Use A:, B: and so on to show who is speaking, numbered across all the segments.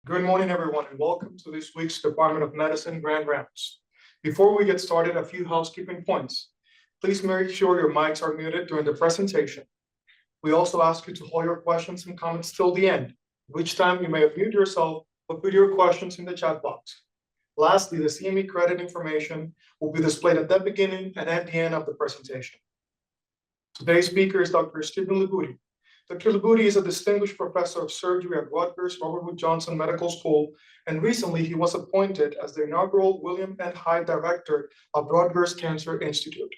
A: Good morning, everyone, and welcome to this week's Department of Medicine Grand Rounds. Before we get started, a few housekeeping points. Please make sure your mics are muted during the presentation. We also ask you to hold your questions and comments till the end, which time you may have muted yourself or put your questions in the chat box. Lastly, the CME credit information will be displayed at the beginning and at the end of the presentation. Today's speaker is Dr. Stephen Libutti. Dr. Libutti is a distinguished professor of surgery at Rutgers Robert Wood Johnson Medical School, and recently he was appointed as the inaugural William N. Hyde Director of Rutgers Cancer Institute.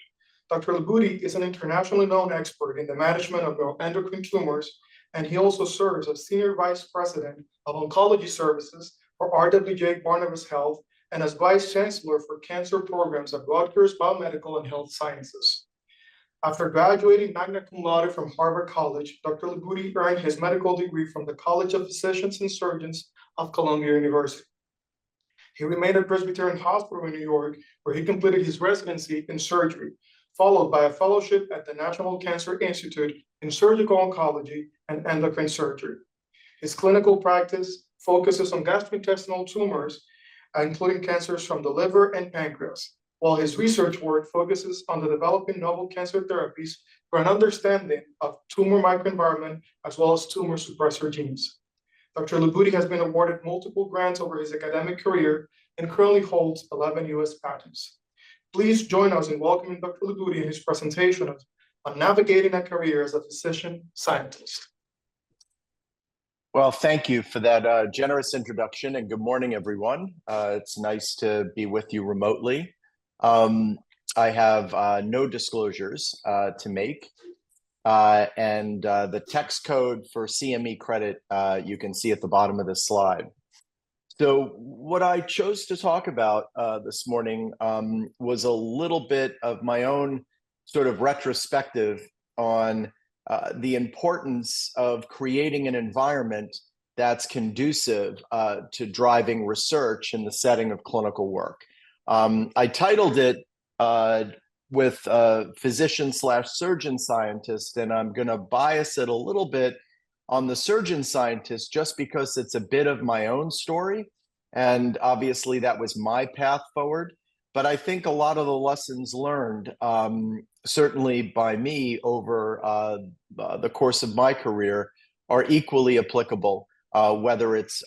A: Dr. Libutti is an internationally known expert in the management of neuroendocrine tumors, and he also serves as Senior Vice President of Oncology Services for RWJBarnabas Health and as Vice Chancellor for Cancer Programs at Rutgers Biomedical and Health Sciences. After graduating magna cum laude from Harvard College, Dr. Libutti earned his medical degree from the College of Physicians and Surgeons of Columbia University. He remained at Presbyterian Hospital in New York, where he completed his residency in surgery, followed by a fellowship at the National Cancer Institute in surgical oncology and endocrine surgery. His clinical practice focuses on gastrointestinal tumors, including cancers from the liver and pancreas, while his research work focuses on the developing novel cancer therapies for an understanding of tumor microenvironment as well as tumor suppressor genes. Dr. Libutti has been awarded multiple grants over his academic career and currently holds 11 U.S. patents. Please join us in welcoming Dr. Libutti in his presentation on navigating a career as a physician scientist.
B: Well, thank you for that generous introduction, and good morning, everyone. It's nice to be with you remotely. I have no disclosures to make, and the text code for CME credit you can see at the bottom of this slide. So what I chose to talk about this morning was a little bit of my own sort of retrospective on the importance of creating an environment that's conducive to driving research in the setting of clinical work. I titled it with physician/surgeon scientist, and I'm going to bias it a little bit on the surgeon scientist just because it's a bit of my own story. And obviously that was my path forward. But I think a lot of the lessons learned, certainly by me over the course of my career, are equally applicable. Whether it's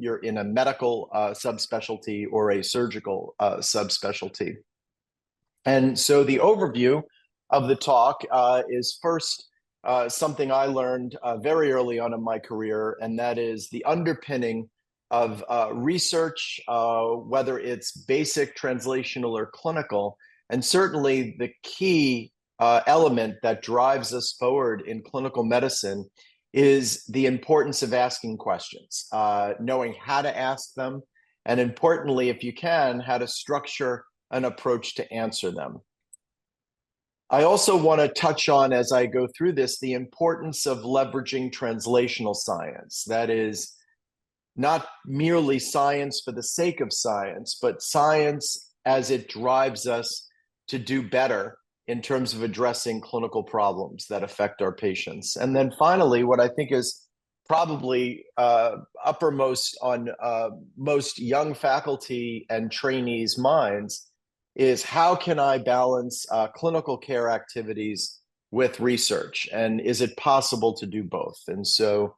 B: you're in a medical subspecialty or a surgical subspecialty. And so the overview of the talk is first something I learned very early on in my career, and that is the underpinning of research, whether it's basic, translational, or clinical, and certainly the key element that drives us forward in clinical medicine is the importance of asking questions, knowing how to ask them, and importantly, if you can, how to structure an approach to answer them. I also want to touch on, as I go through this, the importance of leveraging translational science. That is not merely science for the sake of science, but science as it drives us to do better in terms of addressing clinical problems that affect our patients. And then finally, what I think is probably uppermost on most young faculty and trainees' minds is how can I balance clinical care activities with research? And is it possible to do both? And so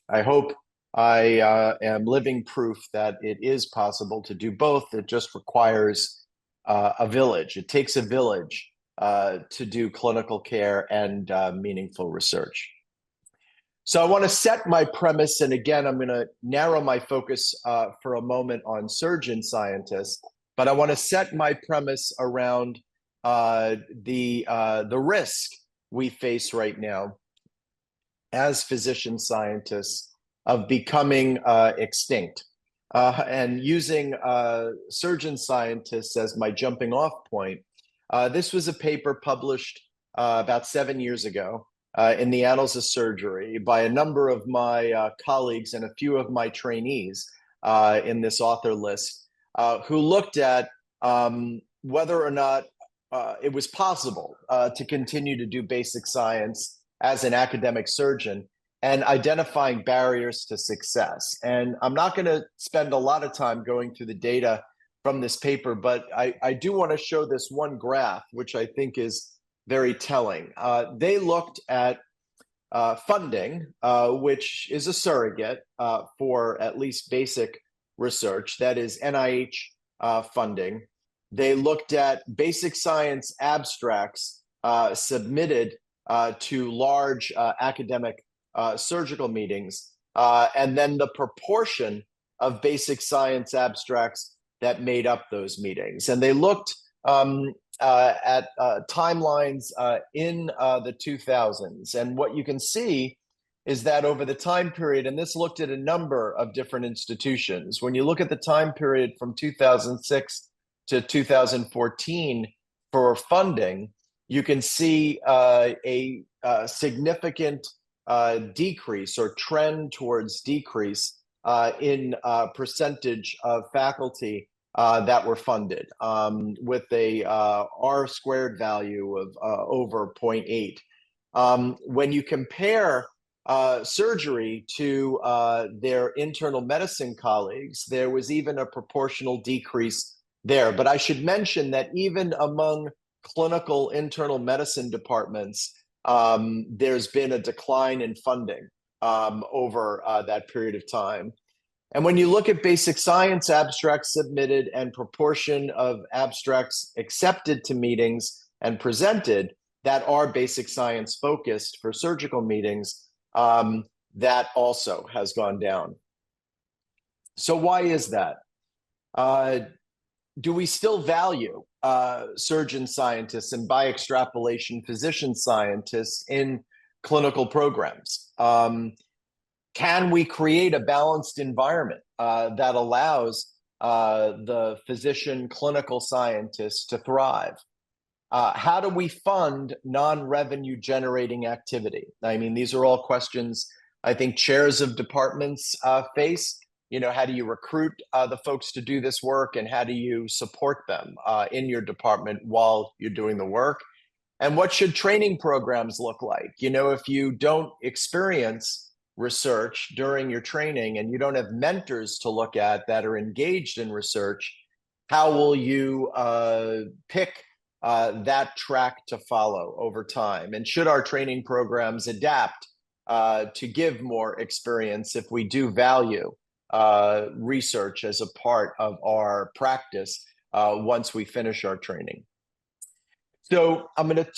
B: I hope I am living proof that it is possible to do both. It just requires a village. It takes a village to do clinical care and meaningful research. So I want to set my premise, and again, I'm going to narrow my focus for a moment on surgeon scientists, but I want to set my premise around the risk we face right now as physician scientists of becoming extinct. And using surgeon scientists as my jumping off point, this was a paper published about 7 years ago in the Annals of Surgery by a number of my colleagues and a few of my trainees in this author list, who looked at whether or not it was possible to continue to do basic science as an academic surgeon and identifying barriers to success. And I'm not going to spend a lot of time going through the data from this paper, but I do want to show this one graph, which I think is very telling. They looked at funding, which is a surrogate for at least basic research, that is NIH funding. They looked at basic science abstracts submitted to large academic surgical meetings, and then the proportion of basic science abstracts that made up those meetings. And they looked at timelines in the 2000s. And what you can see is that over the time period, and this looked at a number of different institutions, when you look at the time period from 2006 to 2014 for funding, you can see a significant decrease or trend towards decrease in percentage of faculty that were funded, with a R squared value of over 0.8. When you compare surgery to their internal medicine colleagues, there was even a proportional decrease there. But I should mention that even among clinical internal medicine departments, there's been a decline in funding over that period of time. And when you look at basic science abstracts submitted and proportion of abstracts accepted to meetings and presented that are basic science focused for surgical meetings, that also has gone down. So why is that? Do we still value surgeon scientists and by extrapolation physician scientists in clinical programs? Can we create a balanced environment that allows the physician clinical scientists to thrive? How do we fund non-revenue generating activity? I mean, these are all questions I think chairs of departments face. You know, how do you recruit the folks to do this work, and how do you support them in your department while you're doing the work? And what should training programs look like? You know, if you don't experience research during your training and you don't have mentors to look at that are engaged in research, how will you pick that track to follow over time? And should our training programs adapt to give more experience if we do value research as a part of our practice once we finish our training? So I'm going to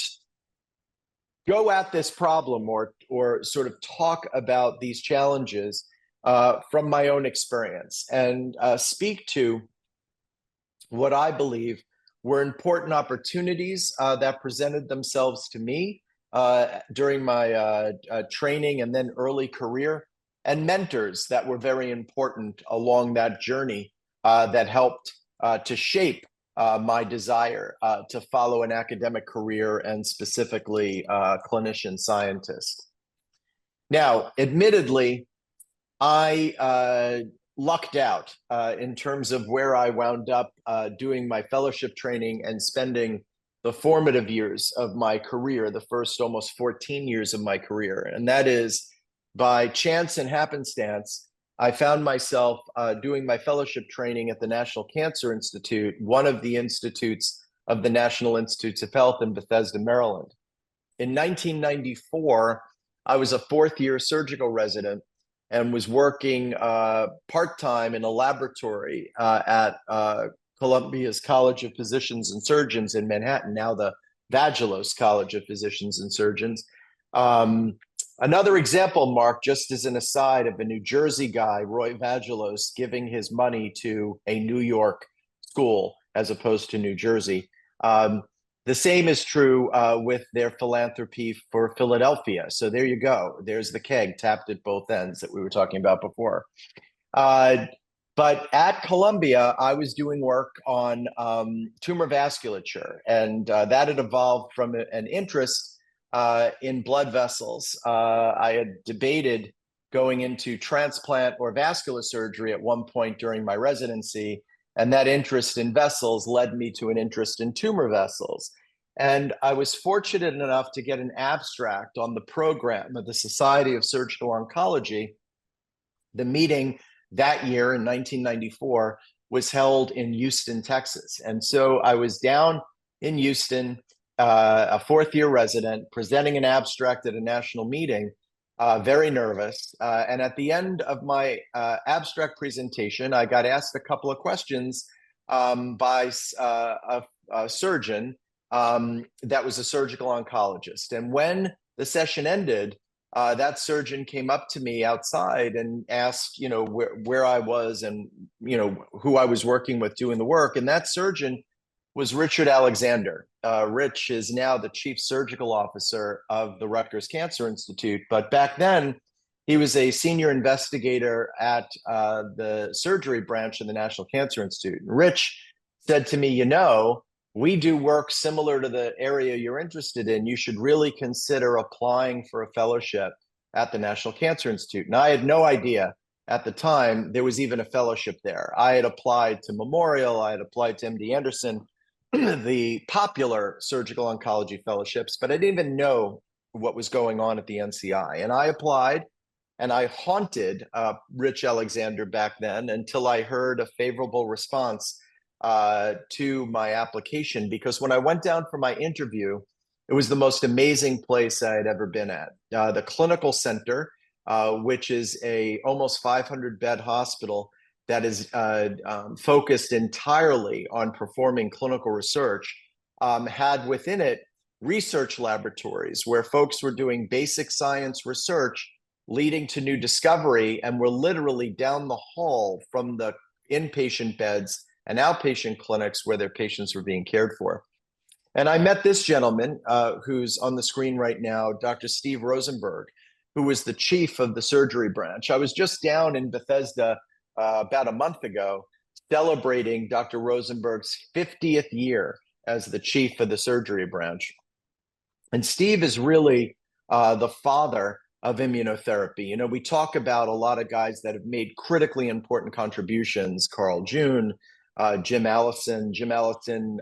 B: go at this problem or sort of talk about these challenges from my own experience and speak to what I believe were important opportunities that presented themselves to me during my training and then early career, and mentors that were very important along that journey that helped to shape my desire to follow an academic career, and specifically clinician scientist. Now, admittedly, I lucked out in terms of where I wound up doing my fellowship training and spending the formative years of my career, the first almost 14 years of my career. And that is, by chance and happenstance, I found myself doing my fellowship training at the National Cancer Institute, one of the institutes of the National Institutes of Health in Bethesda, Maryland. In 1994, I was a fourth-year surgical resident and was working part-time in a laboratory at Columbia's College of Physicians and Surgeons in Manhattan, now the Vagelos College of Physicians and Surgeons. Another example, Mark, just as an aside, of a New Jersey guy, Roy Vagelos, giving his money to a New York school as opposed to New Jersey. The same is true with their philanthropy for Philadelphia. So there you go. There's the keg tapped at both ends that we were talking about before. But at Columbia, I was doing work on tumor vasculature, and that had evolved from an interest in blood vessels. I had debated going into transplant or vascular surgery at one point during my residency, and that interest in vessels led me to an interest in tumor vessels. And I was fortunate enough to get an abstract on the program of the Society of Surgical Oncology. The meeting that year in 1994 was held in Houston, Texas. And so I was down in Houston, a fourth-year resident, presenting an abstract at a national meeting, very nervous. And at the end of my abstract presentation, I got asked a couple of questions by a surgeon that was a surgical oncologist. And when the session ended, that surgeon came up to me outside and asked, where I was and, who I was working with doing the work. And that surgeon was Richard Alexander. Rich is now the chief surgical officer of the Rutgers Cancer Institute. But back then, he was a senior investigator at the surgery branch of the National Cancer Institute. Rich said to me, we do work similar to the area you're interested in. You should really consider applying for a fellowship at the National Cancer Institute. And I had no idea at the time there was even a fellowship there. I had applied to Memorial, I had applied to MD Anderson, the popular surgical oncology fellowships, but I didn't even know what was going on at the NCI. And I applied and I haunted Rich Alexander back then until I heard a favorable response to my application, because when I went down for my interview, it was the most amazing place I had ever been at. The clinical center, which is a almost 500-bed hospital that is focused entirely on performing clinical research, had within it research laboratories where folks were doing basic science research leading to new discovery, and were literally down the hall from the inpatient beds and outpatient clinics where their patients were being cared for. And I met this gentleman who's on the screen right now, Dr. Steve Rosenberg, who was the chief of the surgery branch. I was just down in Bethesda about a month ago, celebrating Dr. Rosenberg's 50th year as the chief of the surgery branch. And Steve is really the father of immunotherapy. We talk about a lot of guys that have made critically important contributions: Carl June, Jim Allison. Jim Allison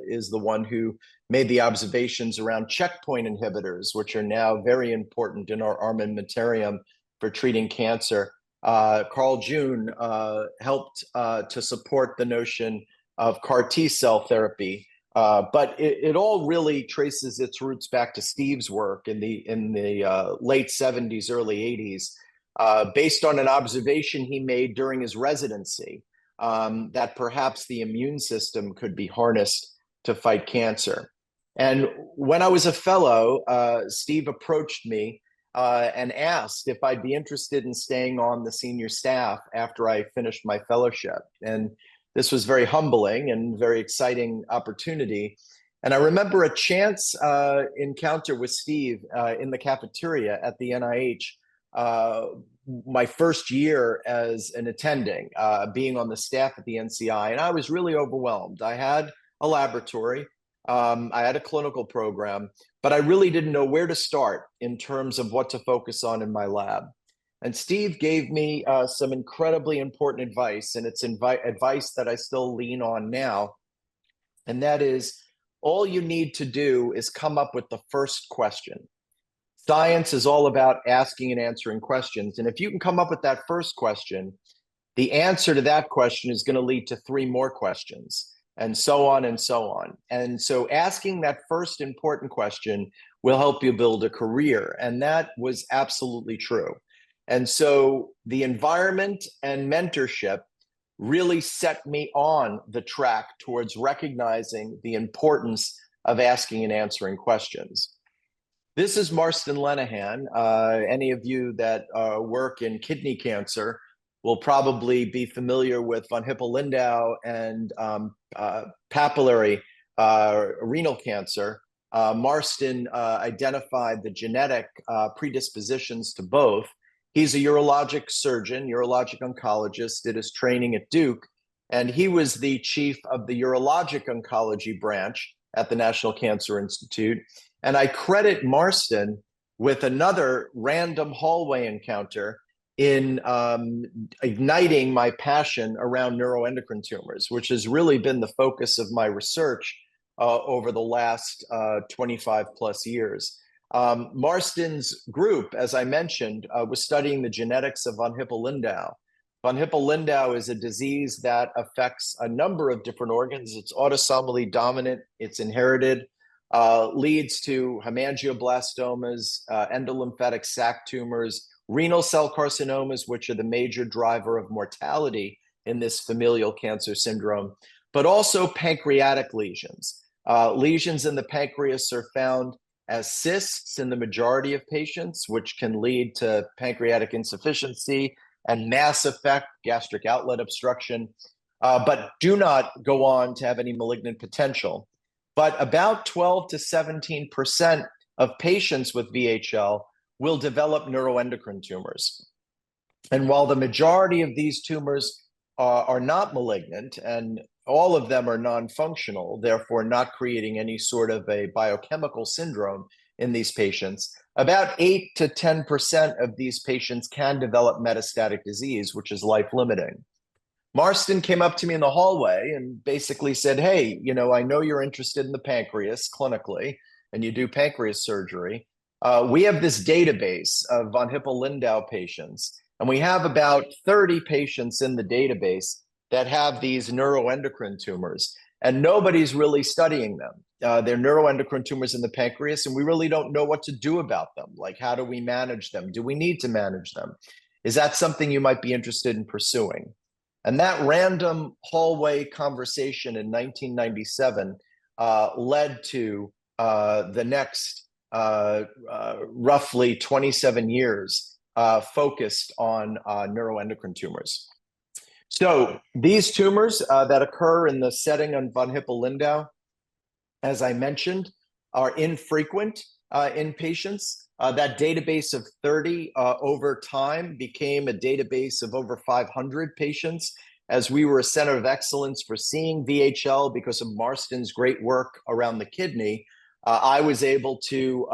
B: is the one who made the observations around checkpoint inhibitors, which are now very important in our armamentarium for treating cancer. Carl June helped to support the notion of CAR T-cell therapy. But it all really traces its roots back to Steve's work in the late 70s, early 80s, based on an observation he made during his residency, that perhaps the immune system could be harnessed to fight cancer. And when I was a fellow, Steve approached me and asked if I'd be interested in staying on the senior staff after I finished my fellowship. And this was very humbling and very exciting opportunity. And I remember a chance encounter with Steve in the cafeteria at the NIH, my first year as an attending, being on the staff at the NCI. And I was really overwhelmed. I had a laboratory, I had a clinical program, but I really didn't know where to start in terms of what to focus on in my lab. And Steve gave me some incredibly important advice, and it's advice that I still lean on now. And that is, all you need to do is come up with the first question. Science is all about asking and answering questions. And if you can come up with that first question, the answer to that question is going to lead to 3 more questions, and so on and so on. And so asking that first important question will help you build a career. And that was absolutely true. And so the environment and mentorship really set me on the track towards recognizing the importance of asking and answering questions. This is Marston Lenehan. Any of you that work in kidney cancer will probably be familiar with von Hippel-Lindau and papillary renal cancer. Marston identified the genetic predispositions to both. He's a urologic surgeon, urologic oncologist, did his training at Duke, and he was the chief of the urologic oncology branch at the National Cancer Institute. And I credit Marston with another random hallway encounter in igniting my passion around neuroendocrine tumors, which has really been the focus of my research over the last 25 plus years. Marston's group, as I mentioned, was studying the genetics of von Hippel-Lindau. Von Hippel-Lindau is a disease that affects a number of different organs. It's autosomally dominant, it's inherited, leads to hemangioblastomas, endolymphatic sac tumors, renal cell carcinomas, which are the major driver of mortality in this familial cancer syndrome, but also pancreatic lesions. Lesions in the pancreas are found as cysts in the majority of patients, which can lead to pancreatic insufficiency and mass effect gastric outlet obstruction, but do not go on to have any malignant potential. But about 12 to 17% of patients with VHL will develop neuroendocrine tumors. And while the majority of these tumors are not malignant, and all of them are non-functional, therefore not creating any sort of a biochemical syndrome in these patients, about 8 to 10% of these patients can develop metastatic disease, which is life-limiting. Marston came up to me in the hallway and basically said, hey, you know, I know you're interested in the pancreas clinically, and you do pancreas surgery. We have this database of von Hippel-Lindau patients, and we have about 30 patients in the database that have these neuroendocrine tumors, and nobody's really studying them. They're neuroendocrine tumors in the pancreas, and we really don't know what to do about them. Like, how do we manage them? Do we need to manage them? Is that something you might be interested in pursuing? And that random hallway conversation in 1997 led to the next roughly 27 years focused on neuroendocrine tumors. So these tumors that occur in the setting of von Hippel-Lindau, as I mentioned, are infrequent in patients. That database of 30 over time became a database of over 500 patients, as we were a center of excellence for seeing VHL because of Marston's great work around the kidney. I was able to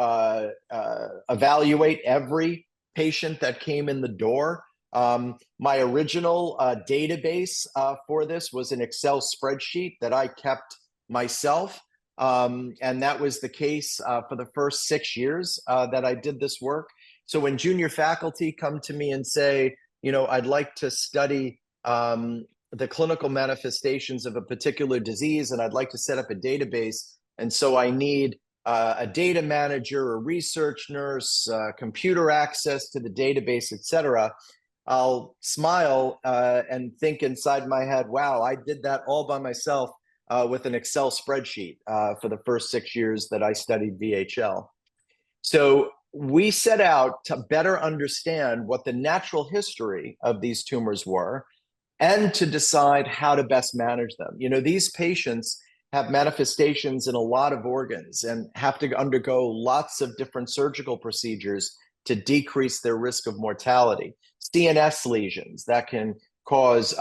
B: evaluate every patient that came in the door. My original database for this was an Excel spreadsheet that I kept myself. And that was the case for the first 6 years that I did this work. So when junior faculty come to me and say, you know, I'd like to study the clinical manifestations of a particular disease, and I'd like to set up a database, and so I need a data manager, a research nurse, computer access to the database, et cetera, I'll smile and think inside my head, wow, I did that all by myself with an Excel spreadsheet for the first 6 years that I studied VHL. So we set out to better understand what the natural history of these tumors were and to decide how to best manage them. You know, these patients have manifestations in a lot of organs and have to undergo lots of different surgical procedures to decrease their risk of mortality. CNS lesions that can cause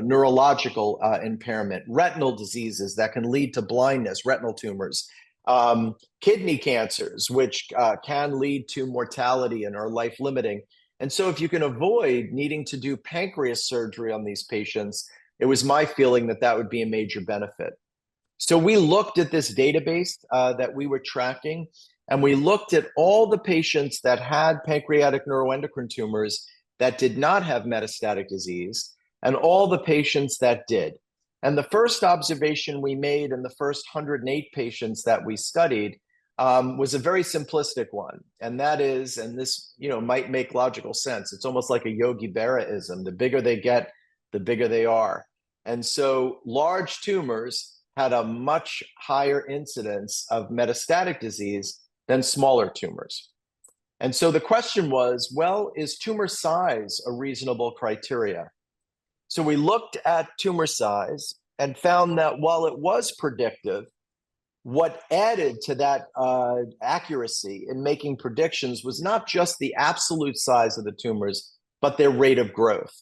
B: neurological impairment, retinal diseases that can lead to blindness, retinal tumors, kidney cancers, which can lead to mortality and are life-limiting. And so if you can avoid needing to do pancreas surgery on these patients, it was my feeling that that would be a major benefit. So we looked at this database that we were tracking, and we looked at all the patients that had pancreatic neuroendocrine tumors that did not have metastatic disease, and all the patients that did. And the first observation we made in the first 108 patients that we studied was a very simplistic one. And that is, and this might make logical sense, it's almost like a Yogi Berra-ism. The bigger they get, the bigger they are. And so large tumors had a much higher incidence of metastatic disease than smaller tumors. And so the question was, well, is tumor size a reasonable criteria? So we looked at tumor size and found that while it was predictive, what added to that accuracy in making predictions was not just the absolute size of the tumors, but their rate of growth.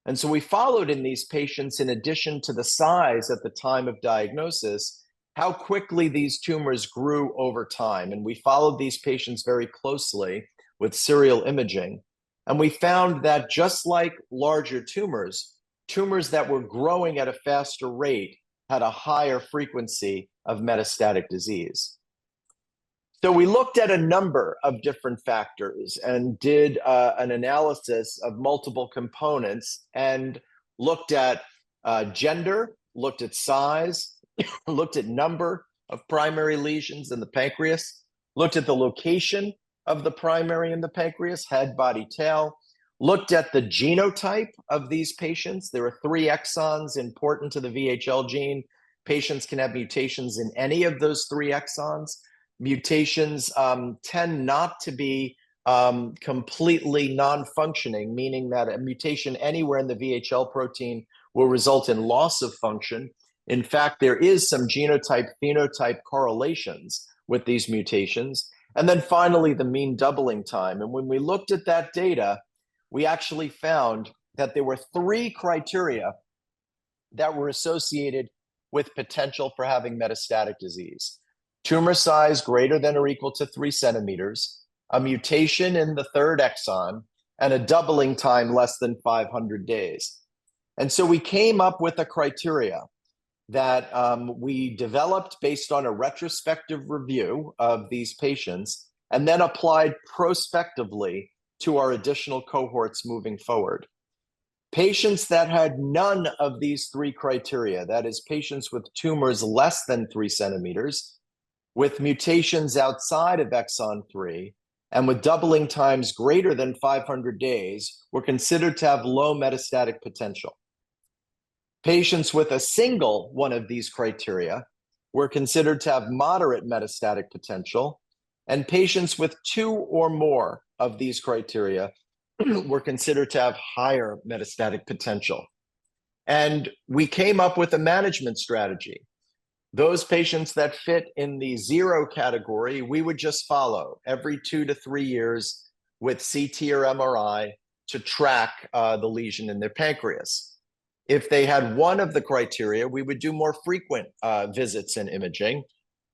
B: And so we followed in these patients, in addition to the size at the time of diagnosis, how quickly these tumors grew over time. And we followed these patients very closely with serial imaging. And we found that just like larger tumors, tumors that were growing at a faster rate had a higher frequency of metastatic disease. So we looked at a number of different factors and did an analysis of multiple components and looked at gender, looked at size, looked at number of primary lesions in the pancreas, looked at the location of the primary in the pancreas, head, body, tail, looked at the genotype of these patients. There are 3 exons important to the VHL gene. Patients can have mutations in any of those 3 exons. Mutations tend not to be completely non-functioning, meaning that a mutation anywhere in the VHL protein will result in loss of function. In fact, there is some genotype-phenotype correlations with these mutations. And then finally, the mean doubling time. And when we looked at that data, we actually found that there were 3 criteria that were associated with potential for having metastatic disease. Tumor size greater than or equal to 3 centimeters, a mutation in the 3rd exon, and a doubling time less than 500 days. And so we came up with a criteria that we developed based on a retrospective review of these patients and then applied prospectively to our additional cohorts moving forward. Patients that had none of these 3 criteria, that is, patients with tumors less than 3 centimeters, with mutations outside of exon 3, and with doubling times greater than 500 days, were considered to have low metastatic potential. Patients with a single one of these criteria were considered to have moderate metastatic potential, and patients with 2 or more of these criteria were considered to have higher metastatic potential. And we came up with a management strategy. Those patients that fit in the 0 category, we would just follow every 2 to 3 years with CT or MRI to track the lesion in their pancreas. If they had one of the criteria, we would do more frequent visits and imaging.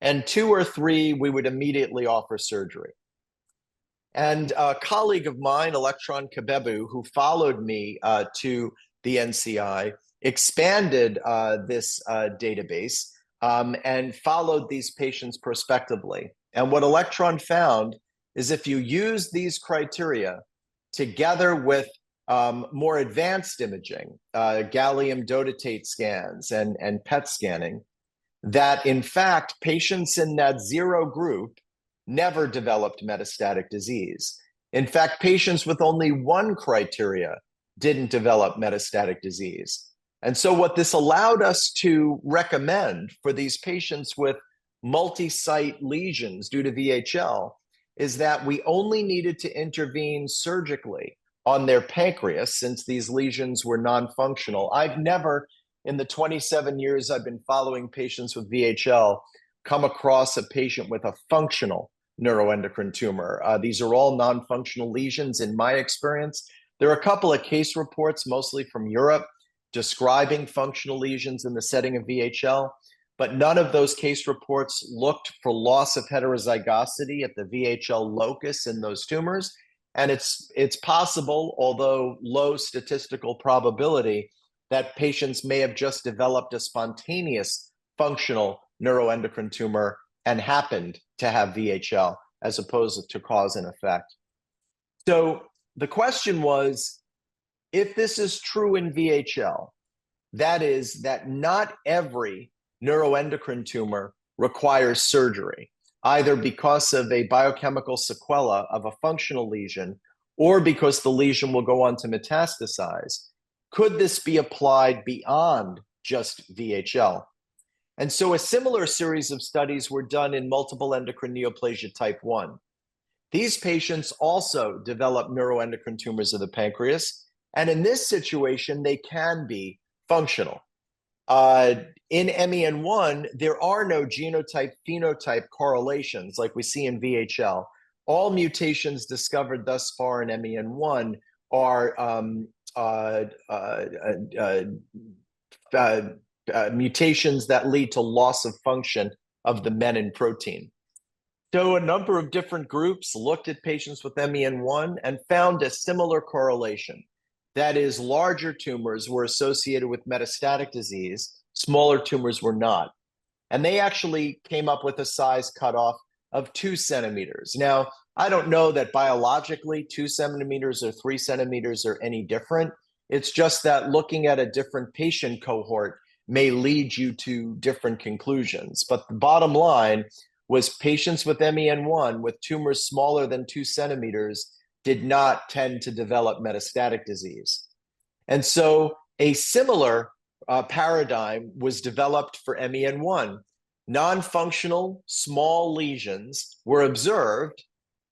B: And 2 or 3, we would immediately offer surgery. And a colleague of mine, Electron Kabebu, who followed me to the NCI, expanded this database and followed these patients prospectively. And what Electron found is if you use these criteria together with more advanced imaging, gallium dotatate scans and PET scanning, that in fact, patients in that 0 group never developed metastatic disease. In fact, patients with only 1 criteria didn't develop metastatic disease. And so what this allowed us to recommend for these patients with multi-site lesions due to VHL is that we only needed to intervene surgically on their pancreas since these lesions were non-functional. I've never, in the 27 years I've been following patients with VHL, come across a patient with a functional neuroendocrine tumor. These are all non-functional lesions in my experience. There are a couple of case reports, mostly from Europe, describing functional lesions in the setting of VHL, but none of those case reports looked for loss of heterozygosity at the VHL locus in those tumors. And it's possible, although low statistical probability, that patients may have just developed a spontaneous functional neuroendocrine tumor and happened to have VHL as opposed to cause and effect. So the question was, if this is true in VHL, that is that not every neuroendocrine tumor requires surgery, either because of a biochemical sequela of a functional lesion or because the lesion will go on to metastasize, could this be applied beyond just VHL? And so a similar series of studies were done in multiple endocrine neoplasia type 1. These patients also develop neuroendocrine tumors of the pancreas, and in this situation, they can be functional. In MEN1, there are no genotype-phenotype correlations like we see in VHL. All mutations discovered thus far in MEN1 are mutations that lead to loss of function of the menin protein. So a number of different groups looked at patients with MEN1 and found a similar correlation. That is, larger tumors were associated with metastatic disease, smaller tumors were not. And they actually came up with a size cutoff of 2 centimeters. Now, I don't know that biologically 2 centimeters or 3 centimeters are any different. It's just that looking at a different patient cohort may lead you to different conclusions. But the bottom line was patients with MEN1 with tumors smaller than 2 centimeters did not tend to develop metastatic disease. And so a similar paradigm was developed for MEN1. Non-functional small lesions were observed,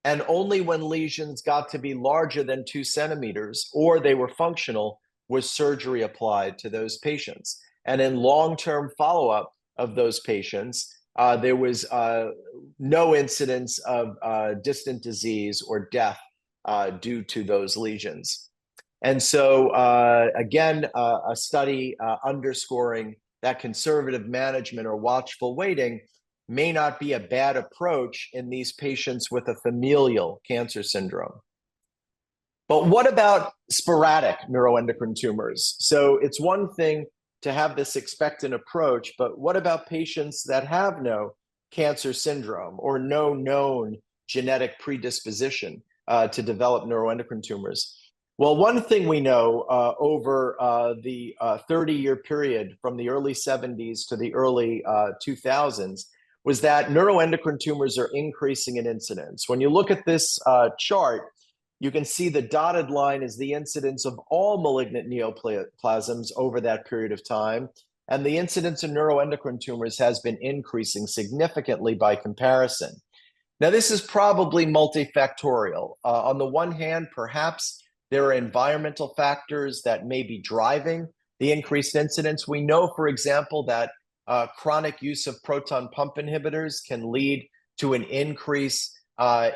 B: and only when lesions got to be larger than 2 centimeters or they were functional was surgery applied to those patients. And in long-term follow-up of those patients, there was no incidence of distant disease or death due to those lesions. And so, again, a study underscoring that conservative management or watchful waiting may not be a bad approach in these patients with a familial cancer syndrome. But what about sporadic neuroendocrine tumors? So it's one thing to have this expectant approach, but what about patients that have no cancer syndrome or no known genetic predisposition to develop neuroendocrine tumors? Well, one thing we know over the 30-year period from the early 70s to the early 2000s was that neuroendocrine tumors are increasing in incidence. When you look at this chart, you can see the dotted line is the incidence of all malignant neoplasms over that period of time. And the incidence of neuroendocrine tumors has been increasing significantly by comparison. Now, this is probably multifactorial. On the one hand, perhaps there are environmental factors that may be driving the increased incidence. We know, for example, that chronic use of proton pump inhibitors can lead to an increase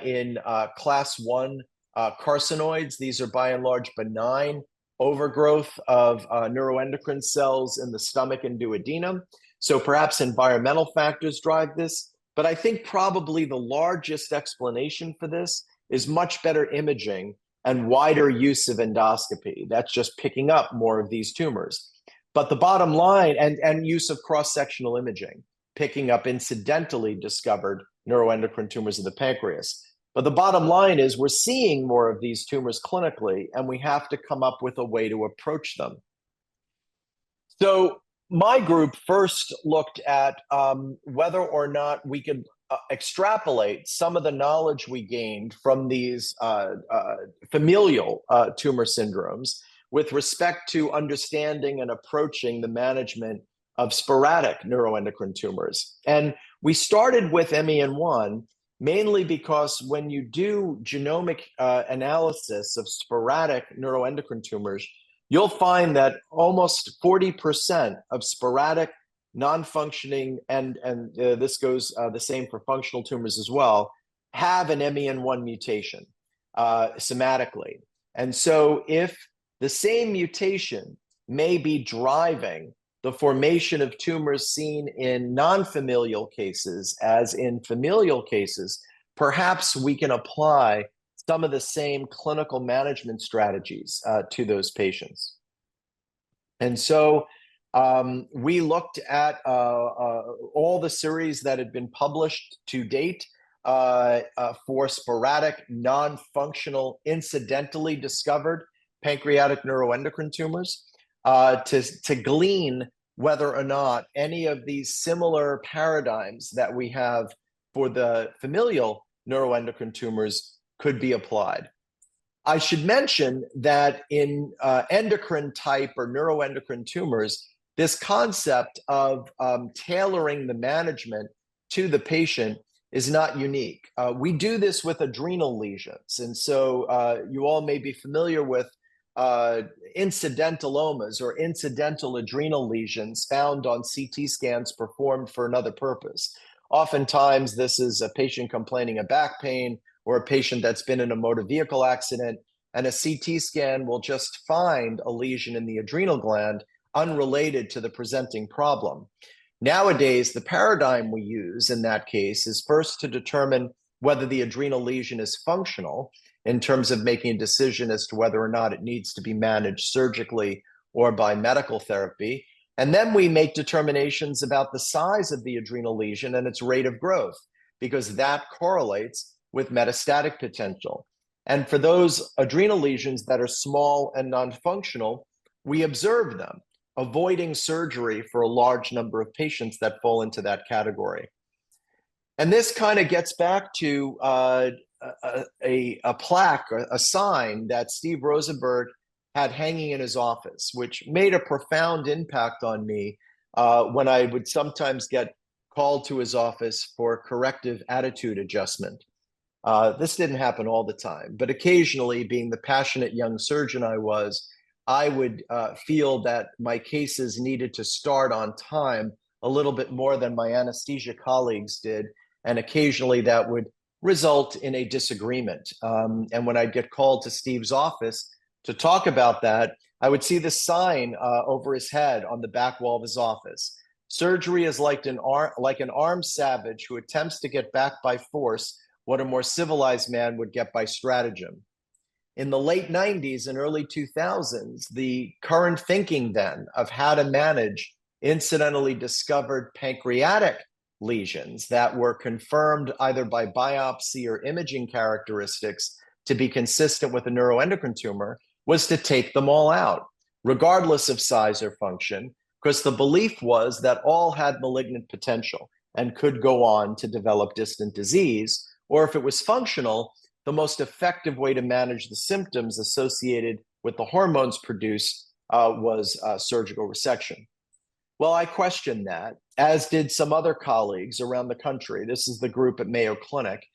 B: in class 1 carcinoids. These are by and large benign overgrowth of neuroendocrine cells in the stomach and duodenum. So perhaps environmental factors drive this. But I think probably the largest explanation for this is much better imaging and wider use of endoscopy. That's just picking up more of these tumors. But the bottom line, and use of cross-sectional imaging, picking up incidentally discovered neuroendocrine tumors of the pancreas. But the bottom line is we're seeing more of these tumors clinically, and we have to come up with a way to approach them. So my group first looked at whether or not we could extrapolate some of the knowledge we gained from these familial tumor syndromes with respect to understanding and approaching the management of sporadic neuroendocrine tumors. And we started with MEN1 mainly because when you do genomic analysis of sporadic neuroendocrine tumors, you'll find that almost 40% of sporadic non-functioning, and this goes the same for functional tumors as well, have an MEN1 mutation somatically. And so if the same mutation may be driving the formation of tumors seen in non-familial cases as in familial cases, perhaps we can apply some of the same clinical management strategies to those patients. And so we looked at all the series that had been published to date for sporadic, non-functional, incidentally discovered pancreatic neuroendocrine tumors to glean whether or not any of these similar paradigms that we have for the familial neuroendocrine tumors could be applied. I should mention that in endocrine type or neuroendocrine tumors, this concept of tailoring the management to the patient is not unique. We do this with adrenal lesions. And so you all may be familiar with incidentalomas or incidental adrenal lesions found on CT scans performed for another purpose. Oftentimes, this is a patient complaining of back pain or a patient that's been in a motor vehicle accident, and a CT scan will just find a lesion in the adrenal gland unrelated to the presenting problem. Nowadays, the paradigm we use in that case is first to determine whether the adrenal lesion is functional in terms of making a decision as to whether or not it needs to be managed surgically or by medical therapy. And then we make determinations about the size of the adrenal lesion and its rate of growth, because that correlates with metastatic potential. And for those adrenal lesions that are small and non-functional, we observe them, avoiding surgery for a large number of patients that fall into that category. And this kind of gets back to a plaque, a sign that Steve Rosenberg had hanging in his office, which made a profound impact on me when I would sometimes get called to his office for corrective attitude adjustment. This didn't happen all the time, but occasionally, being the passionate young surgeon I would feel that my cases needed to start on time a little bit more than my anesthesia colleagues did, and occasionally that would result in a disagreement. And when I'd get called to Steve's office to talk about that, I would see the sign over his head on the back wall of his office. Surgery is like an armed savage who attempts to get back by force what a more civilized man would get by stratagem. In the late 90s and early 2000s, the current thinking then of how to manage incidentally discovered pancreatic lesions that were confirmed either by biopsy or imaging characteristics to be consistent with a neuroendocrine tumor was to take them all out, regardless of size or function, because the belief was that all had malignant potential and could go on to develop distant disease, or if it was functional, the most effective way to manage the symptoms associated with the hormones produced was surgical resection. Well, I questioned that, as did some other colleagues around the country. This is the group at Mayo Clinic,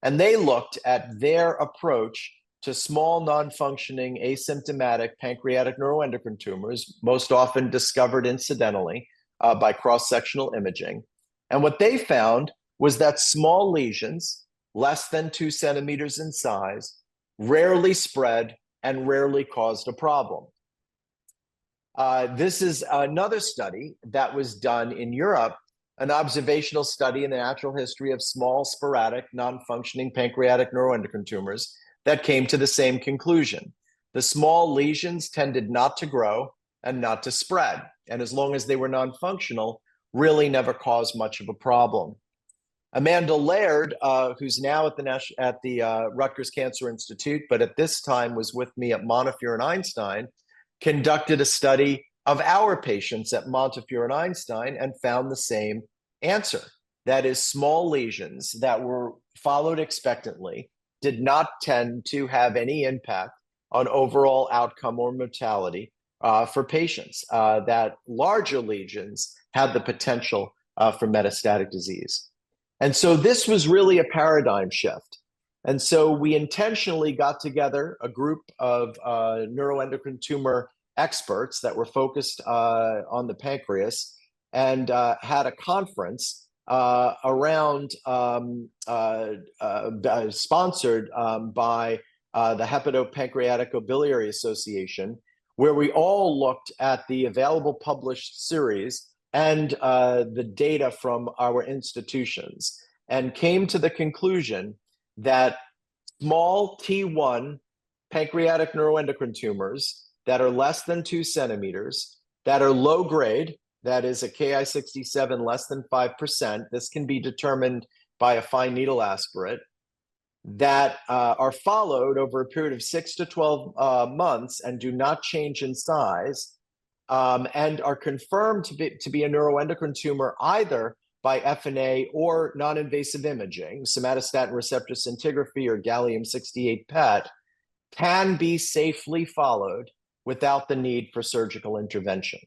B: and they looked at their approach to small, non-functioning, asymptomatic pancreatic neuroendocrine tumors, most often discovered incidentally by cross-sectional imaging. And what they found was that small lesions, less than 2 centimeters in size, rarely spread and rarely caused a problem. This is another study that was done in Europe, an observational study in the natural history of small, sporadic, non-functioning pancreatic neuroendocrine tumors that came to the same conclusion. The small lesions tended not to grow and not to spread, and as long as they were non-functional, really never caused much of a problem. Amanda Laird, who's now at the Rutgers Cancer Institute, but at this time was with me at Montefiore and Einstein, conducted a study of our patients at Montefiore and Einstein and found the same answer. That is, small lesions that were followed expectantly did not tend to have any impact on overall outcome or mortality for patients. That larger lesions had the potential for metastatic disease. And so this was really a paradigm shift. And so we intentionally got together a group of neuroendocrine tumor experts that were focused on the pancreas and had a conference sponsored by the Hepatopancreaticobiliary Association, where we all looked at the available published series and the data from our institutions and came to the conclusion that small T1 pancreatic neuroendocrine tumors that are less than 2 centimeters, that are low grade, that is a Ki-67 less than 5%, this can be determined by a fine needle aspirate, that are followed over a period of 6 to 12 months and do not change in size, and are confirmed to be a neuroendocrine tumor either by FNA or non-invasive imaging, somatostatin receptor scintigraphy or gallium-68 PET, can be safely followed without the need for surgical intervention.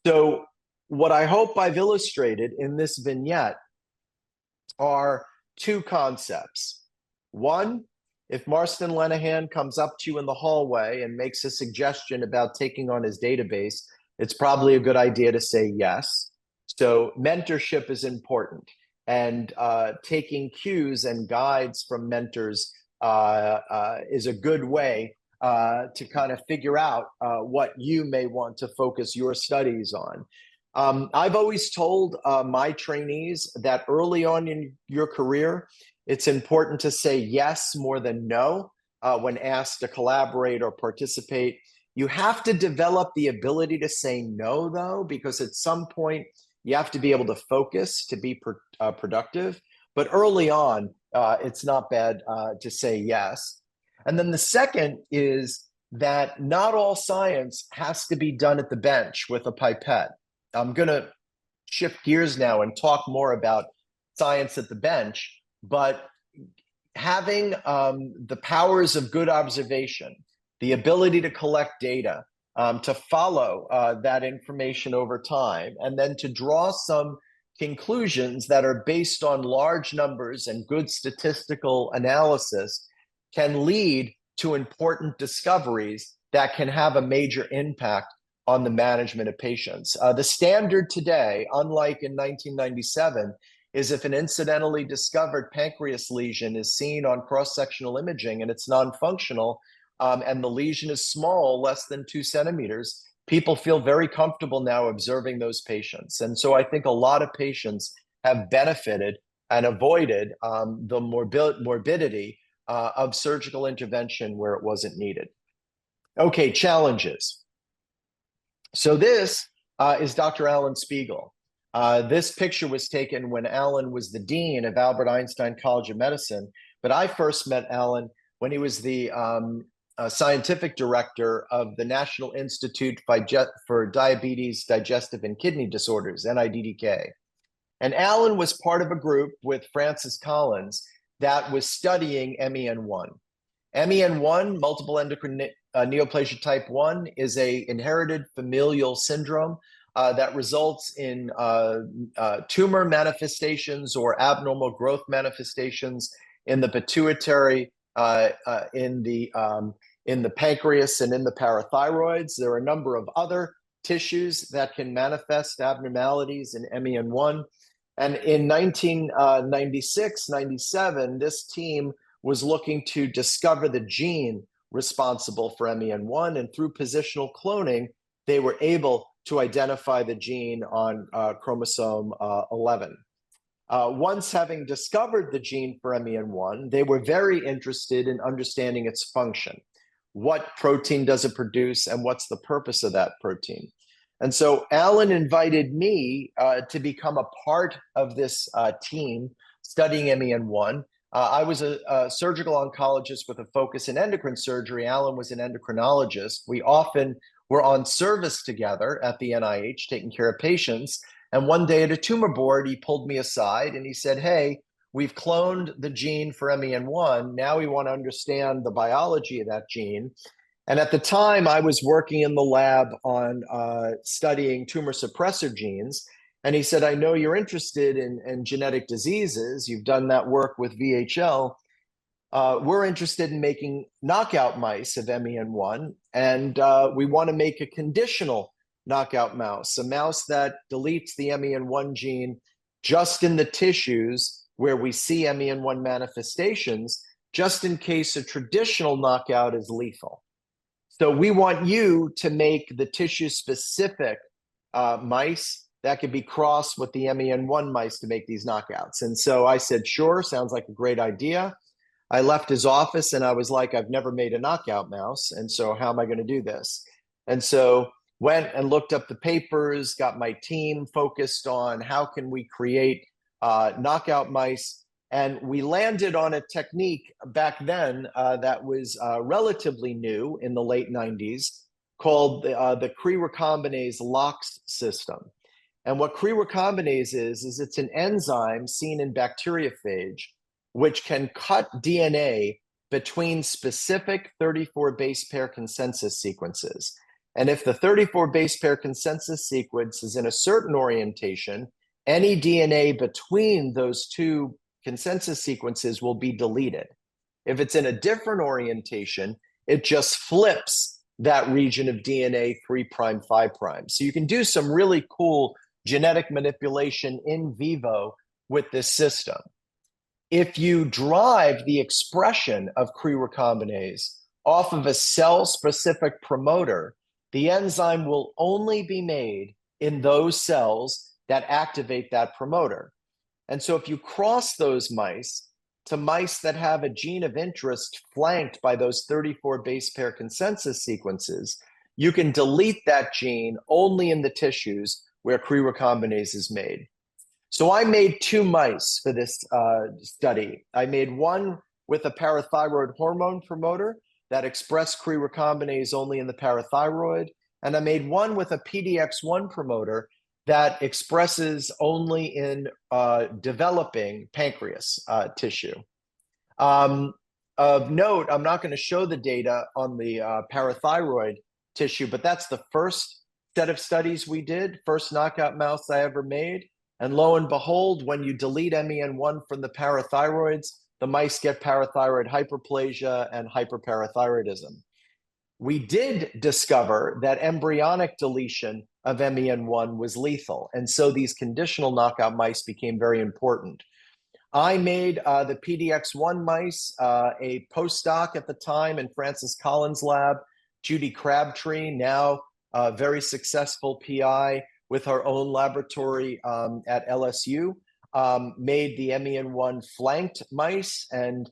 B: So what I hope I've illustrated in this vignette are two concepts. One, if Marston Lenehan comes up to you in the hallway and makes a suggestion about taking on his database, it's probably a good idea to say yes. So mentorship is important, and taking cues and guides from mentors is a good way to kind of figure out what you may want to focus your studies on. I've always told my trainees that early on in your career, it's important to say yes more than no when asked to collaborate or participate. You have to develop the ability to say no, though, because at some point you have to be able to focus to be productive. But early on, it's not bad to say yes. And then the second is that not all science has to be done at the bench with a pipette. I'm going to shift gears now and talk more about science at the bench, but having the powers of good observation, the ability to collect data, to follow that information over time, and then to draw some conclusions that are based on large numbers and good statistical analysis can lead to important discoveries that can have a major impact on the management of patients. The standard today, unlike in 1997, is if an incidentally discovered pancreas lesion is seen on cross-sectional imaging and it's non-functional, and the lesion is small, less than 2 centimeters, people feel very comfortable now observing those patients. And so I think a lot of patients have benefited and avoided the morbidity of surgical intervention where it wasn't needed. Okay, challenges. So this is Dr. Alan Spiegel. This picture was taken when Alan was the dean of Albert Einstein College of Medicine, but I first met Alan when he was the scientific director of the National Institute for Diabetes, Digestive and Kidney Disorders, NIDDK. And Alan was part of a group with Francis Collins that was studying MEN1. MEN1, multiple endocrine neoplasia type 1, is an inherited familial syndrome that results in tumor manifestations or abnormal growth manifestations in the pituitary, in the pancreas, and in the parathyroids. There are a number of other tissues that can manifest abnormalities in MEN1. And in 1996-97, this team was looking to discover the gene responsible for MEN1, and through positional cloning, they were able to identify the gene on chromosome 11. Once having discovered the gene for MEN1, they were very interested in understanding its function. What protein does it produce, and what's the purpose of that protein? And so Alan invited me to become a part of this team studying MEN1. I was a surgical oncologist with a focus in endocrine surgery. Alan was an endocrinologist. We often were on service together at the NIH, taking care of patients. And one day at a tumor board, he pulled me aside and he said, "Hey, we've cloned the gene for MEN1. Now we want to understand the biology of that gene." And at the time, I was working in the lab on studying tumor suppressor genes. And he said, "I know you're interested in genetic diseases. You've done that work with VHL. We're interested in making knockout mice of MEN1. And we want to make a conditional knockout mouse, a mouse that deletes the MEN1 gene just in the tissues where we see MEN1 manifestations, just in case a traditional knockout is lethal. So we want you to make the tissue-specific mice that could be crossed with the MEN1 mice to make these knockouts." And so I said, "Sure, sounds like a great idea." I left his office and I was like, "I've never made a knockout mouse. And so how am I going to do this?" And so went and looked up the papers, got my team focused on how can we create knockout mice. And we landed on a technique back then that was relatively new in the late 90s called the Cre recombinase LOX system. And what Cre recombinase is it's an enzyme seen in bacteriophage, which can cut DNA between specific 34 base pair consensus sequences. And if the 34 base pair consensus sequence is in a certain orientation, any DNA between those two consensus sequences will be deleted. If it's in a different orientation, it just flips that region of DNA 3', 5'. So you can do some really cool genetic manipulation in vivo with this system. If you drive the expression of Cre recombinase off of a cell-specific promoter, the enzyme will only be made in those cells that activate that promoter. And so if you cross those mice to mice that have a gene of interest flanked by those 34 base pair consensus sequences, you can delete that gene only in the tissues where Cre recombinase is made. So I made 2 mice for this study. I made one with a parathyroid hormone promoter that expressed Cre recombinase only in the parathyroid, and I made one with a PDX1 promoter that expresses only in developing pancreas tissue. Of note, I'm not going to show the data on the parathyroid tissue, but that's the first set of studies we did, first knockout mouse I ever made. And lo and behold, when you delete MEN1 from the parathyroids, the mice get parathyroid hyperplasia and hyperparathyroidism. We did discover that embryonic deletion of MEN1 was lethal. And so these conditional knockout mice became very important. I made the PDX1 mice, a postdoc at the time in Francis Collins' lab, Judy Crabtree, now a very successful PI with her own laboratory at LSU, made the MEN1 flanked mice. And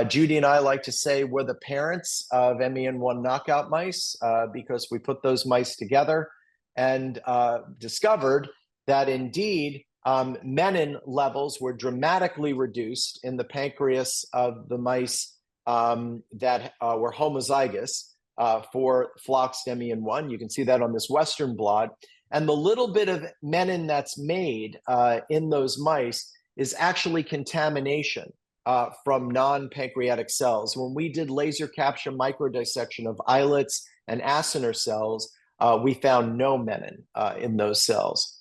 B: Judy and I like to say we're the parents of MEN1 knockout mice because we put those mice together and discovered that indeed menin levels were dramatically reduced in the pancreas of the mice that were homozygous for floxed MEN1. You can see that on this Western blot. And the little bit of menin that's made in those mice is actually contamination from non-pancreatic cells. When we did laser capture microdissection of islets and acinar cells, we found no menin in those cells.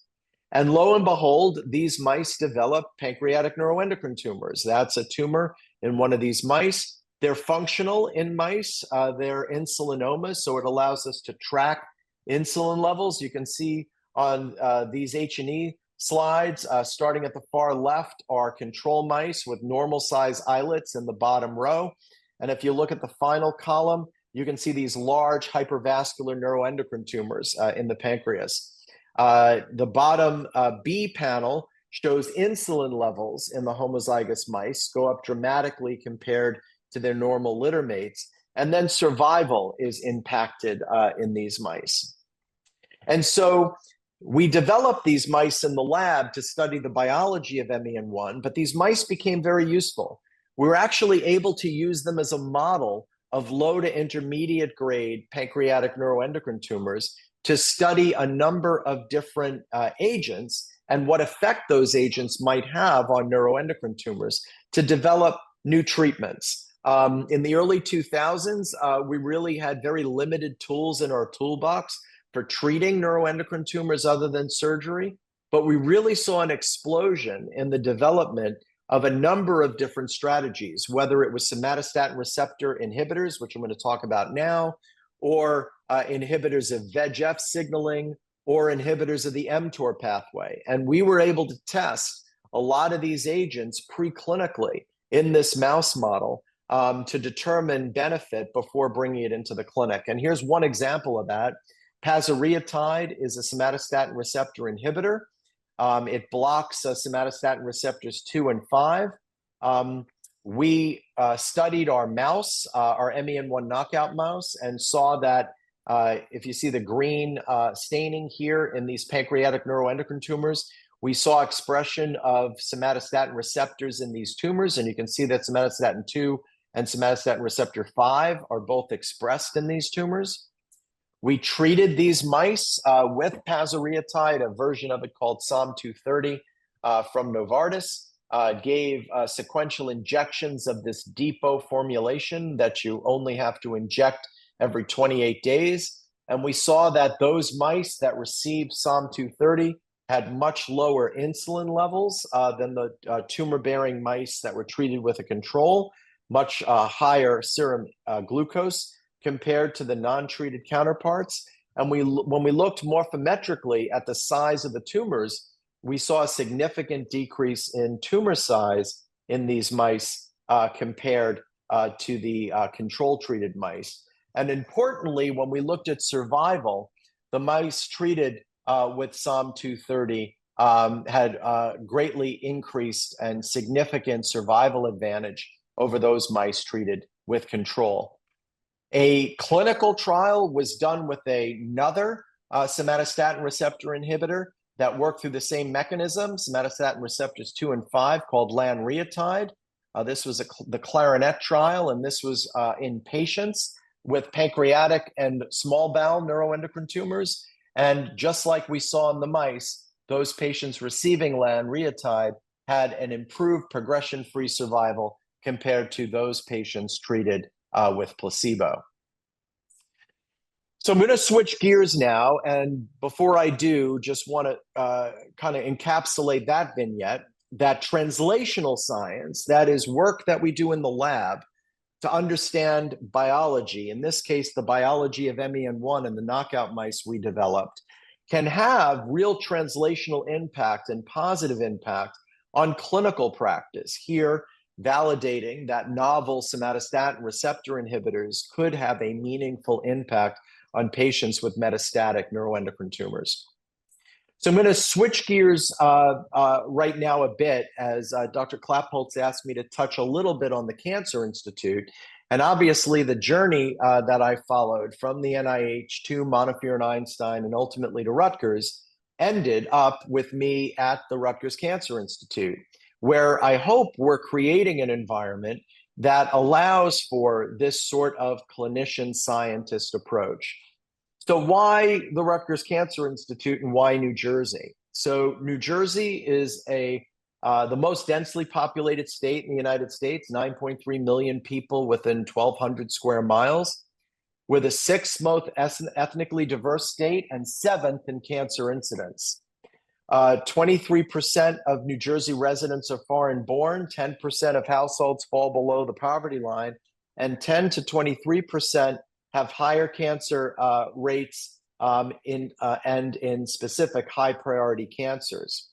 B: And lo and behold, these mice develop pancreatic neuroendocrine tumors. That's a tumor in one of these mice. They're functional in mice. They're insulinomas, so it allows us to track insulin levels. You can see on these H&E slides, starting at the far left, are control mice with normal size islets in the bottom row. And if you look at the final column, you can see these large hypervascular neuroendocrine tumors in the pancreas. The bottom B panel shows insulin levels in the homozygous mice go up dramatically compared to their normal litter mates. And then survival is impacted in these mice. And so we developed these mice in the lab to study the biology of MEN1, but these mice became very useful. We were actually able to use them as a model of low to intermediate grade pancreatic neuroendocrine tumors to study a number of different agents and what effect those agents might have on neuroendocrine tumors to develop new treatments. In the early 2000s, we really had very limited tools in our toolbox for treating neuroendocrine tumors other than surgery, but we really saw an explosion in the development of a number of different strategies, whether it was somatostatin receptor inhibitors, which I'm going to talk about now, or inhibitors of VEGF signaling, or inhibitors of the mTOR pathway. And we were able to test a lot of these agents preclinically in this mouse model to determine benefit before bringing it into the clinic. And here's one example of that. Pasireotide is a somatostatin receptor inhibitor. It blocks somatostatin receptors 2 and 5. We studied our mouse, our MEN1 knockout mouse, and saw that if you see the green staining here in these pancreatic neuroendocrine tumors, we saw expression of somatostatin receptors in these tumors, and you can see that somatostatin 2 and somatostatin receptor 5 are both expressed in these tumors. We treated these mice with pasireotide, a version of it called SOM230 from Novartis, gave sequential injections of this depot formulation that you only have to inject every 28 days. And we saw that those mice that received SOM230 had much lower insulin levels than the tumor-bearing mice that were treated with a control, much higher serum glucose compared to the non-treated counterparts. And when we looked morphometrically at the size of the tumors, we saw a significant decrease in tumor size in these mice compared to the control-treated mice. And importantly, when we looked at survival, the mice treated with SOM230 had greatly increased and significant survival advantage over those mice treated with control. A clinical trial was done with another somatostatin receptor inhibitor that worked through the same mechanism, somatostatin receptors 2 and 5, called lanreotide. This was the Clarinet trial, and this was in patients with pancreatic and small bowel neuroendocrine tumors. And just like we saw in the mice, those patients receiving lanreotide had an improved progression-free survival compared to those patients treated with placebo. So I'm going to switch gears now, and before I do, just want to kind of encapsulate that vignette, that translational science, that is work that we do in the lab to understand biology, in this case, the biology of MEN1 and the knockout mice we developed, can have real translational impact and positive impact on clinical practice. Here, validating that novel somatostatin receptor inhibitors could have a meaningful impact on patients with metastatic neuroendocrine tumors. So I'm going to switch gears right now a bit, as Dr. Klappholtz asked me to touch a little bit on the Cancer Institute. And obviously the journey that I followed from the NIH to Montefiore Einstein and ultimately to Rutgers ended up with me at the Rutgers Cancer Institute, where I hope we're creating an environment that allows for this sort of clinician scientist approach. So why the Rutgers Cancer Institute and why New Jersey? So New Jersey is the most densely populated state in the United States, 9.3 million people within 1,200 square miles. We're the 6th most ethnically diverse state and 7th in cancer incidence. 23% of New Jersey residents are foreign born, 10% of households fall below the poverty line, and 10 to 23% have higher cancer rates and in specific high priority cancers.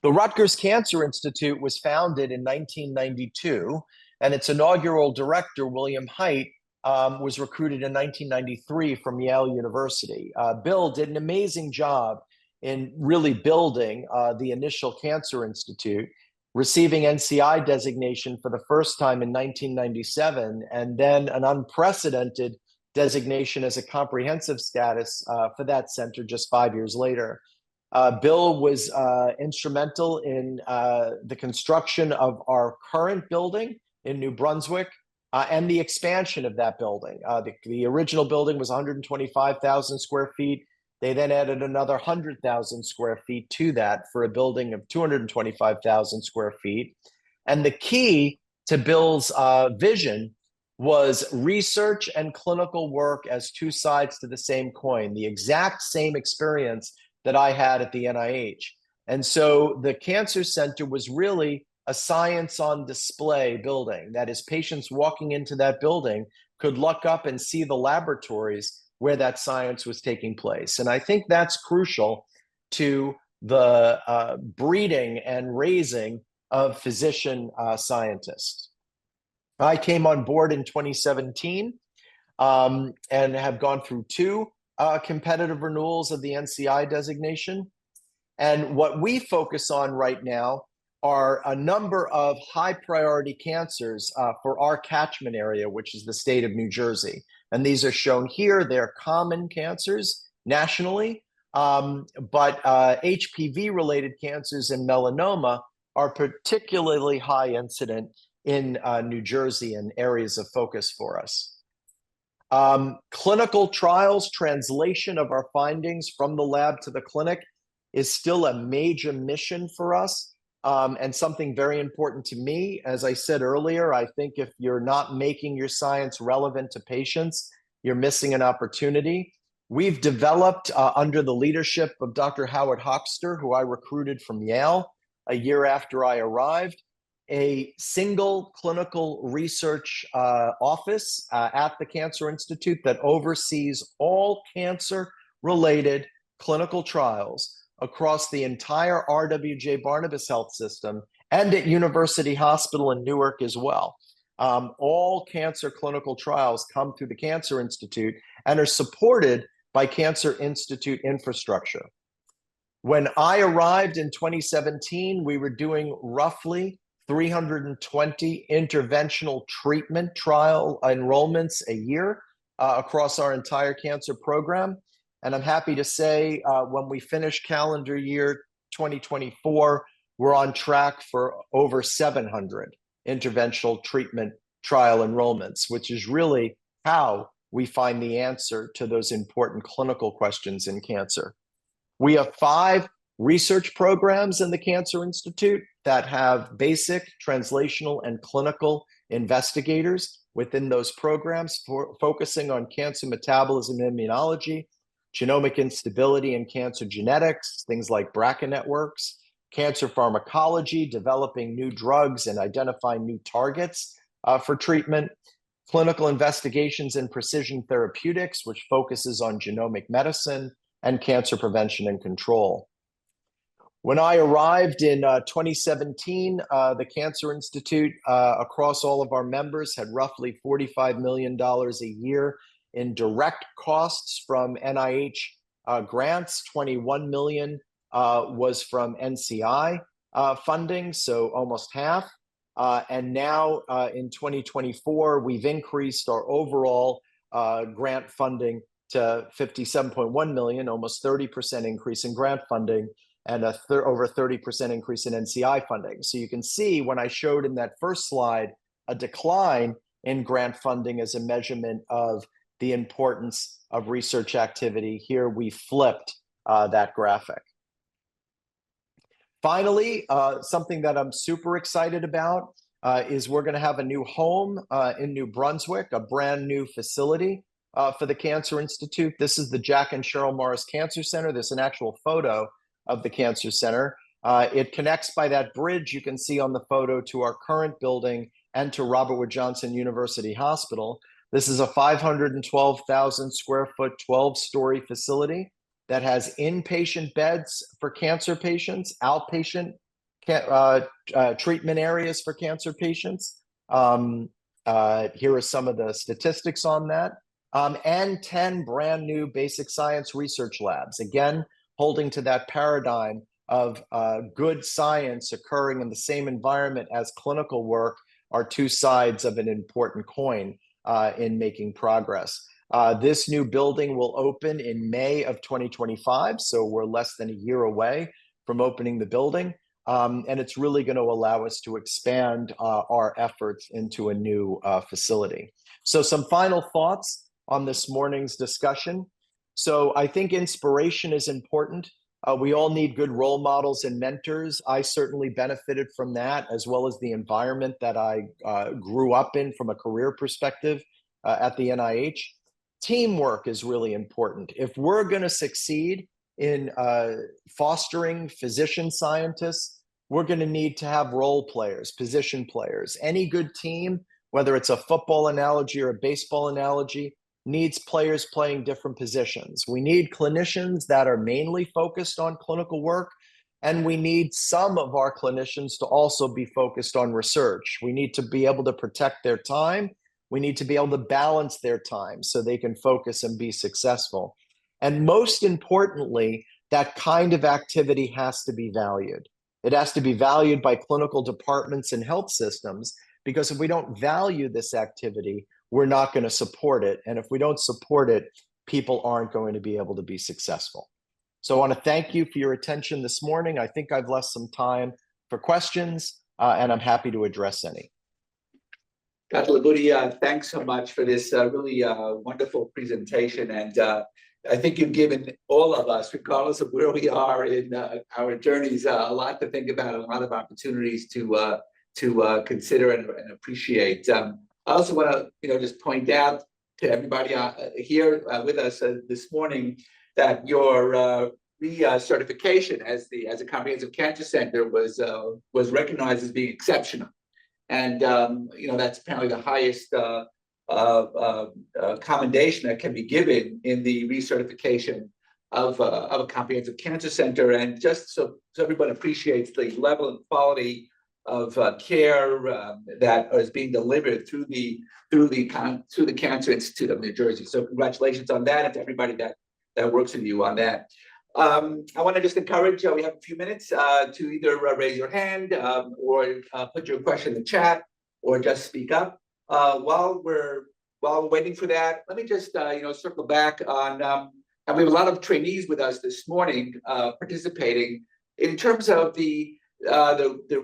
B: The Rutgers Cancer Institute was founded in 1992, and its inaugural director, William Haidt, was recruited in 1993 from Yale University. Bill did an amazing job in really building the initial Cancer Institute, receiving NCI designation for the first time in 1997, and then an unprecedented designation as a comprehensive status for that center just 5 years later. Bill was instrumental in the construction of our current building in New Brunswick and the expansion of that building. The original building was 125,000 square feet. They then added another 100,000 square feet to that for a building of 225,000 square feet. And the key to Bill's vision was research and clinical work as two sides to the same coin, the exact same experience that I had at the NIH. And so the Cancer Center was really a science on display building. That is, patients walking into that building could look up and see the laboratories where that science was taking place. And I think that's crucial to the breeding and raising of physician scientists. I came on board in 2017 and have gone through 2 competitive renewals of the NCI designation. And what we focus on right now are a number of high priority cancers for our catchment area, which is the state of New Jersey. And these are shown here. They're common cancers nationally, but HPV-related cancers and melanoma are particularly high incident in New Jersey and areas of focus for us. Clinical trials, translation of our findings from the lab to the clinic is still a major mission for us and something very important to me. As I said earlier, I think if you're not making your science relevant to patients, you're missing an opportunity. We've developed under the leadership of Dr. Howard Hochster, who I recruited from Yale a year after I arrived, a single clinical research office at the Cancer Institute that oversees all cancer-related clinical trials across the entire RWJBarnabas health system and at University Hospital in Newark as well. All cancer clinical trials come through the Cancer Institute and are supported by Cancer Institute infrastructure. When I arrived in 2017, we were doing roughly 320 interventional treatment trial enrollments a year. across our entire cancer program. And I'm happy to say when we finish calendar year 2024, we're on track for over 700 interventional treatment trial enrollments, which is really how we find the answer to those important clinical questions in cancer. We have 5 research programs in the Cancer Institute that have basic, translational, and clinical investigators within those programs focusing on cancer metabolism and immunology, genomic instability and cancer genetics, things like BRCA networks, cancer pharmacology, developing new drugs and identifying new targets for treatment, clinical investigations in precision therapeutics, which focuses on genomic medicine, and cancer prevention and control. When I arrived in 2017, the Cancer Institute, across all of our members, had roughly $45 million a year in direct costs from NIH grants. 21 million was from NCI funding, so almost half. And now in 2024, we've increased our overall grant funding to 57.1 million, almost 30% increase in grant funding, and over 30% increase in NCI funding. So you can see when I showed in that first slide a decline in grant funding as a measurement of the importance of research activity, here we flipped that graphic. Finally, something that I'm super excited about is we're going to have a new home in New Brunswick, a brand new facility for the Cancer Institute. This is the Jack and Cheryl Morris Cancer Center. There's an actual photo of the Cancer Center. It connects by that bridge you can see on the photo to our current building and to Robert Wood Johnson University Hospital. This is a 512,000 square foot, 12-story facility that has inpatient beds for cancer patients, outpatient treatment areas for cancer patients. Here are some of the statistics on that. And 10 brand new basic science research labs, again, holding to that paradigm of good science occurring in the same environment as clinical work are two sides of an important coin in making progress. This new building will open in May of 2025, so we're less than a year away from opening the building. And it's really going to allow us to expand our efforts into a new facility. So some final thoughts on this morning's discussion. So I think inspiration is important. We all need good role models and mentors. I certainly benefited from that, as well as the environment that I grew up in from a career perspective at the NIH. Teamwork is really important. If we're going to succeed in fostering physician scientists, we're going to need to have role players, position players. Any good team, whether it's a football analogy or a baseball analogy, needs players playing different positions. We need clinicians that are mainly focused on clinical work, and we need some of our clinicians to also be focused on research. We need to be able to protect their time. We need to be able to balance their time so they can focus and be successful. And most importantly, that kind of activity has to be valued. It has to be valued by clinical departments and health systems, because if we don't value this activity, we're not going to support it. And if we don't support it, people aren't going to be able to be successful. So I want to thank you for your attention this morning. I think I've left some time for questions, and I'm happy to address any.
C: Dr. Libutti, thanks so much for this really wonderful presentation. And I think you've given all of us, regardless of where we are in our journeys, a lot to think about, and a lot of opportunities to consider and appreciate. I also want to, just point out to everybody here with us this morning that your recertification as a comprehensive cancer center was recognized as being exceptional, and that's apparently the highest commendation that can be given in the recertification of a comprehensive cancer center. And just so everyone appreciates the level and quality of care that is being delivered through the Cancer Institute of New Jersey. So congratulations on that, and to everybody that works with you on that. I want to just encourage, we have a few minutes to either raise your hand or put your question in the chat, or just speak up. While we're while we're waiting for that, let me just, circle back on, and we have a lot of trainees with us this morning, participating. In terms of the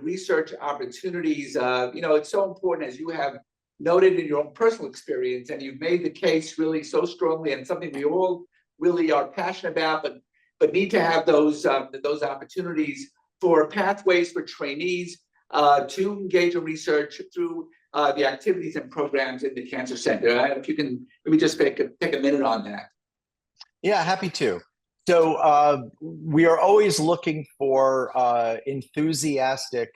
C: research opportunities, it's so important, as you have noted in your own personal experience, and you've made the case really so strongly, and something we all really are passionate about, but need to have those opportunities for pathways for trainees to engage in research through the activities and programs in the Cancer Center. If you can, let me just take a minute on that.
B: Yeah, happy to. So we are always looking for enthusiastic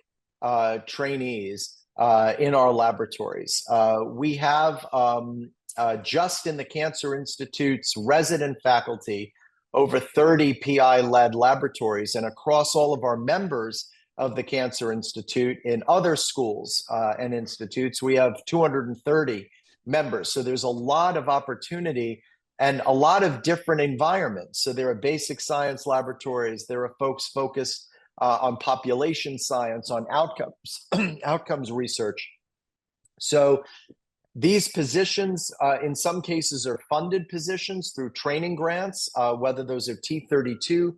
B: trainees in our laboratories. We have just in the Cancer Institute's resident faculty over 30 PI-led laboratories, and across all of our members of the Cancer Institute in other schools and institutes, we have 230 members. So there's a lot of opportunity and a lot of different environments. So there are basic science laboratories, there are folks focused on population science, on outcomes research. So these positions, in some cases, are funded positions through training grants, whether those are T32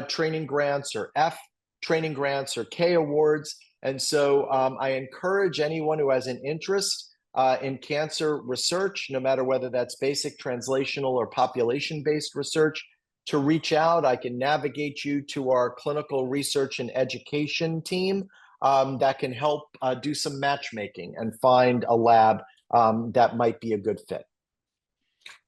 B: training grants or F training grants or K awards. And so I encourage anyone who has an interest in cancer research, no matter whether that's basic translational or population-based research, to reach out. I can navigate you to our clinical research and education team that can help do some matchmaking and find a lab that might be a good fit.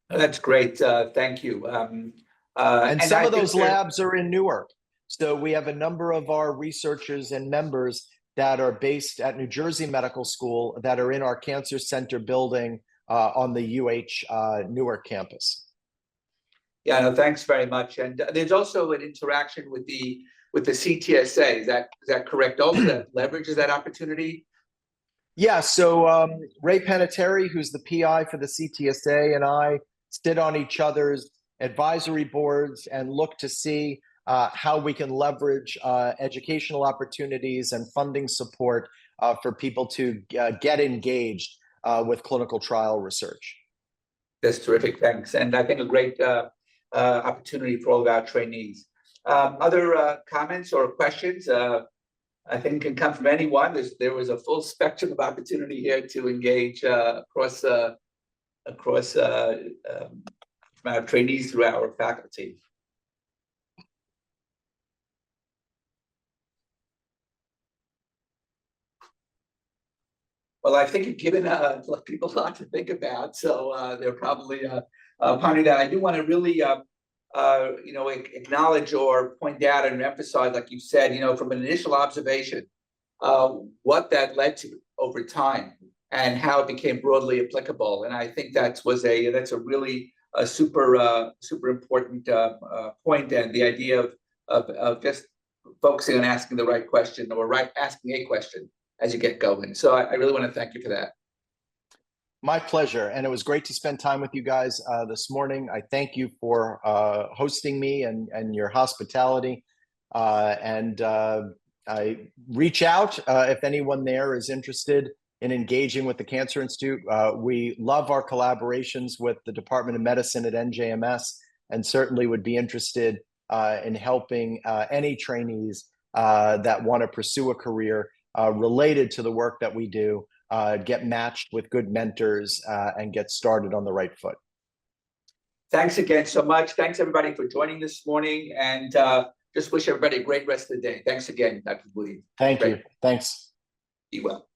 C: That's great. Thank you.
B: And some of those labs are in Newark. So we have a number of our researchers and members that are based at New Jersey Medical School that are in our Cancer Center building on the UH Newark campus.
C: Yeah, no, thanks very much. And there's also an interaction with the CTSA. Is that correct? Also, that leverages that opportunity.
B: Yeah. So Ray Panettiere, who's the PI for the CTSA, and I sit on each other's advisory boards and look to see how we can leverage educational opportunities and funding support for people to get engaged with clinical trial research.
C: That's terrific, thanks. And I think a great opportunity for all of our trainees. Other comments or questions? I think can come from anyone. There was a full spectrum of opportunity here to engage across from our trainees through our faculty. Well, I think you've given people a lot to think about, so they're probably pondering that. I do want to really, acknowledge or point out and emphasize, like you said, from an initial observation, what that led to over time and how it became broadly applicable. And I think that's a really super important point, and the idea of just focusing on asking the right question or asking a question as you get going. So I really want to thank you for that.
B: My pleasure. And it was great to spend time with you guys this morning. I thank you for hosting me and your hospitality. And I reach out if anyone there is interested in engaging with the Cancer Institute. We love our collaborations with the Department of Medicine at NJMS, and certainly would be interested in helping any trainees that want to pursue a career related to the work that we do, get matched with good mentors and get started on the right foot.
C: Thanks again so much. Thanks everybody for joining this morning, and just wish everybody a great rest of the day. Thanks again, Dr. Libutti.
B: Thank you. Thanks.
C: Be well.